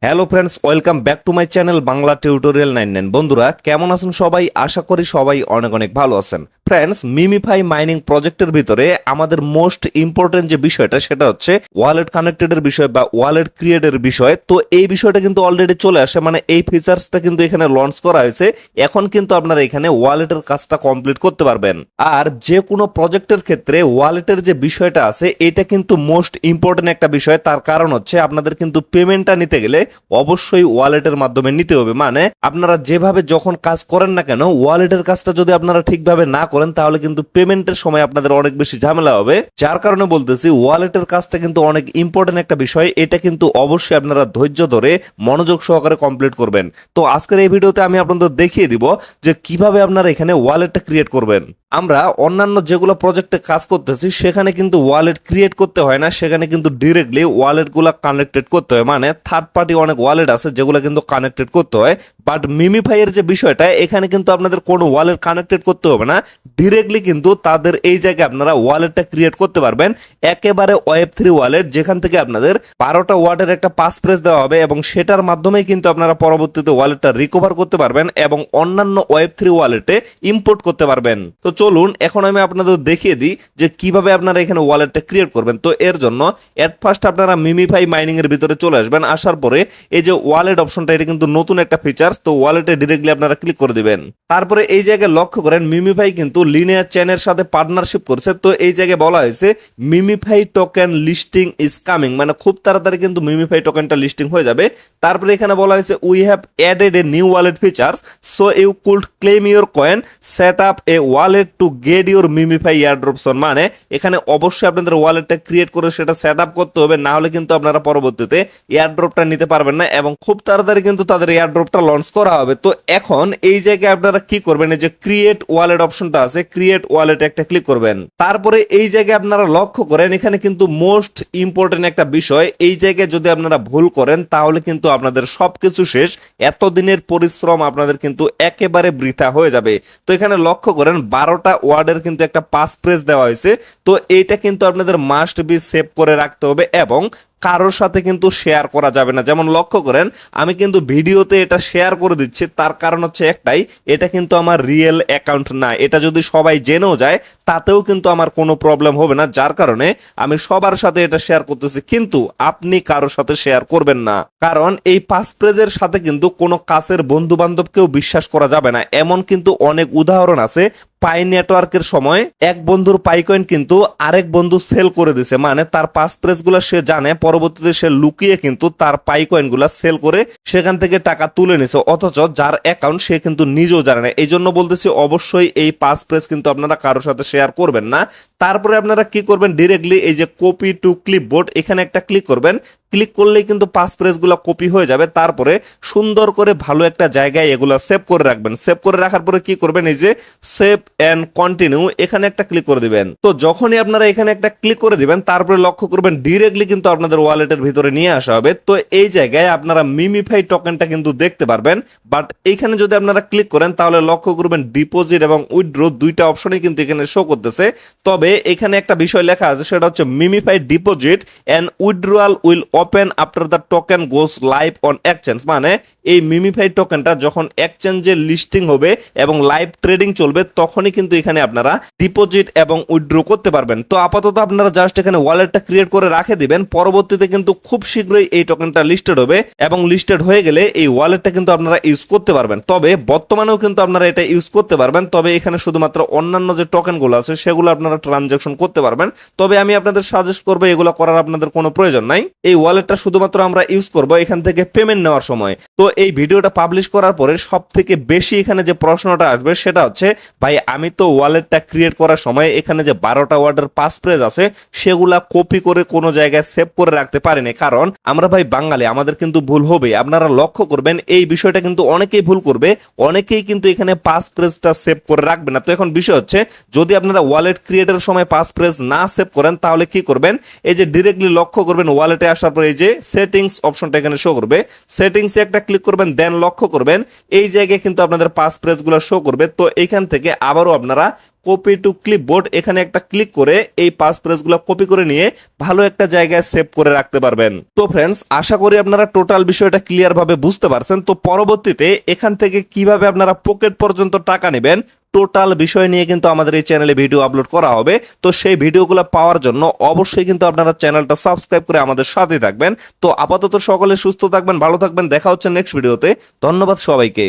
Hello friends, welcome back to my channel Bangla tutorial 99। বন্ধুরা কেমন আছেন সবাই? আশা করি সবাই অনেক অনেক ভালো আছেন। ফ্রেন্ডস, মিমিফাই মাইনিং প্রজেক্টের ভিতরে আমাদের মোস্ট ইম্পর্টেন্ট যে বিষয়টা সেটা হচ্ছে ওয়ালেট কানেক্টেডের বিষয় বা ওয়ালেট ক্রিয়েটের বিষয়। তো এই বিষয়টা কিন্তু অলরেডি চলে আসে, মানে এই ফিচার্সটা কিন্তু এখানে লঞ্চ করা হয়েছে। এখন কিন্তু আপনারা এখানে ওয়ালেটের কাজটা কমপ্লিট করতে পারবেন। আর যে কোনো প্রজেক্টের ক্ষেত্রে ওয়ালেটের যে বিষয়টা আছে এটা কিন্তু মোস্ট ইম্পর্টেন্ট একটা বিষয়। তার কারণ হচ্ছে আপনাদের কিন্তু পেমেন্টটা নিতে গেলে অবশ্যই ওয়ালেটের মাধ্যমে নিতে হবে। মানে আপনারা যেভাবে যখন কাজ করেন না কেন, ওয়ালেটের কাজটা যদি আপনারা ঠিকভাবে না করেন তাহলে কিন্তু পেমেন্টের সময় আপনাদের অনেক বেশি ঝামেলা হবে। যার কারণে বলতেছি ওয়ালেটের কাজটা কিন্তু অনেক ইম্পর্টেন্ট একটা বিষয়। এটা কিন্তু অবশ্যই আপনারা ধৈর্য ধরে মনোযোগ সহকারে কমপ্লিট করবেন। তো আজকের এই ভিডিওতে আমি আপনাদের দেখিয়ে দিব যে কিভাবে আপনারা এখানে ওয়ালেটটা ক্রিয়েট করবেন। আমরা অন্যান্য যেগুলো প্রজেক্টে কাজ করতেছি সেখানে কিন্তু ওয়ালেট ক্রিয়েট করতে হয় না, সেখানে কিন্তু ডিরেক্টলি ওয়ালেটগুলো কানেক্টেড করতে হয়। মানে থার্ড পার্টি অনেক ওয়ালেট আছে যেগুলো কিন্তু কানেক্টেড করতে হয়। বাট মিমিফাই এর যে বিষয়টা, এখানে কিন্তু আপনাদের কোনো ওয়ালেট কানেক্টেড করতে হবে না, ডিরেক্টলি কিন্তু তাদের এই জায়গায় আপনারা ওয়ালেটটা ক্রিয়েট করতে পারবেন। একেবারে ওয়েব3 ওয়ালেট, যেখান থেকে আপনাদের 12টা ওয়ার্ডের একটা পাস প্রেস দেওয়া হবে এবং সেটার মাধ্যমেই কিন্তু আপনারা পরবর্তীতে ওয়ালেটটা রিকভার করতে পারবেন এবং অন্যান্য ওয়েব3 ওয়ালেটে ইম্পোর্ট করতে পারবেন। তো চলুন এখন আমি আপনাদের দেখিয়ে দিই যে কিভাবে আপনারা এখানে ওয়ালেটটা ক্রিয়েট করবেন। তো এর জন্য এট ফার্স্ট আপনারা মিমিফাই মাইনিং এর ভিতরে চলে আসবেন। আসার পরে এই যে ওয়ালেট অপশনটা, এটা কিন্তু নতুন একটা ফিচার্স। তো ওয়ালেটে ডিরেক্টলি আপনারা ক্লিক করে দিবেন। তারপরে এই জায়গায় লক্ষ্য করেন মিমিফাই কিন্তু লিনিয়ার চেনের সাথে পার্টনারশিপ করছে। তো এই জায়গায় বলা হয়েছে MemeFi token listing is coming, মানে খুব তাড়াতাড়ি কিন্তু মিমিফাই টোকেনটা লিস্টিং হয়ে যাবে। তারপরে এখানে বলা হয়েছে we have added a new wallet features, so you could claim your coin, set up a wallet to get your MemeFi airdrops on. মানে এখানে অবশ্যই আপনাদের ওয়ালেটটা ক্রিয়েট করে সেটা সেট আপ করতে হবে, না হলে কিন্তু আপনারা পরবর্তীতে এয়ারড্রপটা নিতে পারবেন না এবং খুব তাড়াতাড়ি কিন্তু তাদের এয়ারড্রপটা লঞ্চ করা হবে। তো এখন এই জায়গায় আপনারা কি করবেন, এই যে ক্রিয়েট ওয়ালেট অপশনটা আছে, ক্রিয়েট ওয়ালেট একটা ক্লিক করবেন। তারপরে এই জায়গায় আপনারা লক্ষ্য করেন এখানে কিন্তু মোস্ট ইম্পর্টেন্ট একটা বিষয়, এই জায়গায় যদি আপনারা ভুল করেন তাহলে কিন্তু আপনাদের সবকিছু শেষ, এতদিনের পরিশ্রম আপনাদের কিন্তু একেবারে বৃথা হয়ে যাবে। তো এখানে লক্ষ্য করেন 12টা ওয়ার্ডের কিন্তু একটা পাস প্রেস দেওয়া হয়েছে। তো এইটা কিন্তু আপনাদের মাস্ট বি সেভ করে রাখতে হবে এবং কারোর সাথে কিন্তু শেয়ার করা যাবে না। যেমন লক্ষ্য করেন আমি কিন্তু ভিডিওতে এটা শেয়ার করে দিচ্ছি, তার কারণ হচ্ছে একটাই, এটা কিন্তু আমার রিয়েল অ্যাকাউন্ট না। এটা যদি সবাই জেনেও যায় তাতেও কিন্তু আমার কোনো প্রবলেম হবে না। যার কারণে আমি সবার সাথে এটা শেয়ার করতেছি, কিন্তু আপনি কারোর সাথে শেয়ার করবেন না, কারণ এই পাস প্রেজের সাথে কিন্তু কোনো কাছের বন্ধু বান্ধবকেও বিশ্বাস করা যাবে না। এমন কিন্তু অনেক উদাহরণ আছে, পাই নেটওয়ার্কের সময় এক বন্ধুর পাই কয়েন কিন্তু আরেক বন্ধু সেল করে দিছে, মানে তার পাস প্রেস গুলা সে জানে, পরবর্তীতে সে লুকিয়ে কিন্তু তার পাই কয়েন গুলা সেল করে সেখান থেকে টাকা তুলে নিছে, অথচ যার অ্যাকাউন্ট সে কিন্তু নিজেও জানে না। এই জন্য বলতেছি অবশ্যই এই পাস প্রেস কিন্তু আপনারা কারোর সাথে শেয়ার করবেন না। তারপরে আপনারা কি করবেন, ডিরেক্টলি এই যে কপি টু ক্লিপবোর্ড এখানে একটা ক্লিক করবেন। ক্লিক করলেই কিন্তু পাস প্রেস গুলা কপি হয়ে যাবে। তারপরে সুন্দর করে ভালো একটা জায়গায় এগুলা সেভ করে রাখবেন। সেভ করে রাখার পরে কি করবেন, এই যে সেভ এন্ড কন্টিনিউ এখানে একটা ক্লিক করে দিবেন। তো যখনই আপনারা এখানে একটা ক্লিক করে দিবেন তারপরে লক্ষ্য করবেন ডিরেক্টলি কিন্তু আপনাদের ওয়ালেটের ভিতরে নিয়ে আসা হবে। তো এই জায়গায় আপনারা মিমিফাই টোকেনটা কিন্তু দেখতে পারবেন। বাট এইখানে যদি আপনারা ক্লিক করেন তাহলে লক্ষ্য করবেন ডিপোজিট এবং উইথড্র দুইটা অপশনই কিন্তু এখানে শো করতেছে। তবে এখানে একটা বিষয় লেখা আছে, সেটা হচ্ছে MemeFi deposit and withdrawal will open after the token goes live on exchange. মানে এই মিমিফাই টোকেনটা যখন এক্সচেঞ্জে লিস্টিং হবে এবং লাইভ ট্রেডিং চলবে তখনই কিন্তু এখানে আপনারা ডিপোজিট এবং উইথড্র করতে পারবেন। তো আপাতত আপনারা জাস্ট এখানে ওয়ালেটটা ক্রিয়েট করে রাখে দিবেন, পরবর্তীতে কিন্তু খুব শীঘ্রই এই টোকেনটা লিস্টেড হবে এবং লিস্টেড হয়ে গেলে এই ওয়ালেটটা কিন্তু আপনারা ইউজ করতে পারবেন। তবে বর্তমানেও কিন্তু আপনারা এটা ইউজ করতে পারবেন, তবে এখানে শুধুমাত্র অন্যান্য যে টোকেনগুলো আছে সেগুলো আপনারা ট্রানজাকশন করতে পারবেন। তবে আমি আপনাদের সাজেস্ট করবো এগুলো করার আপনাদের কোনো প্রয়োজন নাই। এই ওয়ালেটটা শুধুমাত্র আমরা ইউজ করব এখান থেকে পেমেন্ট নেওয়ার সময়। তো এই ভিডিওটা পাবলিশ করার পরে সব থেকে বেশি এখানে যে প্রশ্নটা আসবে সেটা হচ্ছে, ভাই আমি তো ওয়ালেটটা ক্রিয়েট করার সময় এখানে যে 12টা ওয়ার্ডের পাস প্রেস আছে সেগুলা কপি করে কোনো জায়গায় সেভ করে রাখতে পারিনি, কারণ আমরা ভাই বাঙালি, আমাদের কিন্তু ভুল হবে। আপনারা লক্ষ্য করবেন এই বিষয়টা কিন্তু অনেকেই ভুল করবে, অনেকেই কিন্তু এখানে পাস প্রেসটা সেভ করে রাখবে না। তো এখন বিষয় হচ্ছে যদি আপনারা ওয়ালেট ক্রিয়েটের সময় পাস প্রেস না সেভ করেন তাহলে কি করবেন, এই যে ডিরেক্টলি লক্ষ্য করবেন ওয়ালেটে আসার পর এই যে সেটিংস অপশনটা এখানে শো করবে, সেটিংসে একটা ক্লিক করবেন, দেন লক্ষ্য করবেন এই জায়গায় কিন্তু আপনাদের পাস প্রেস গুলো শো করবে। তো এইখান থেকে আবারও আপনারা কপি টু ক্লিপবোর্ড, এখানে একটা ক্লিক করে এই পাস ফ্রেজগুলো কপি করে নিয়ে ভালো একটা জায়গায় সেভ করে রাখতে পারবেন। তো ফ্রেন্ডস, আশা করি আপনারা টোটাল বিষয়টা ক্লিয়ার ভাবে বুঝতে পারছেন। তো পরবর্তীতে এখান থেকে কিভাবে আপনারা পকেট পর্যন্ত টাকা নেবেন টোটাল বিষয় নিয়ে কিন্তু আমাদের এই চ্যানেলে ভিডিও আপলোড করা হবে। তো সেই ভিডিওগুলো পাওয়ার জন্য অবশ্যই কিন্তু আপনারা চ্যানেলটা সাবস্ক্রাইব করে আমাদের সাথে থাকবেন। তো আপাতত সকলে সুস্থ থাকবেন, ভালো থাকবেন, দেখা হচ্ছে নেক্সট ভিডিওতে। ধন্যবাদ সবাইকে।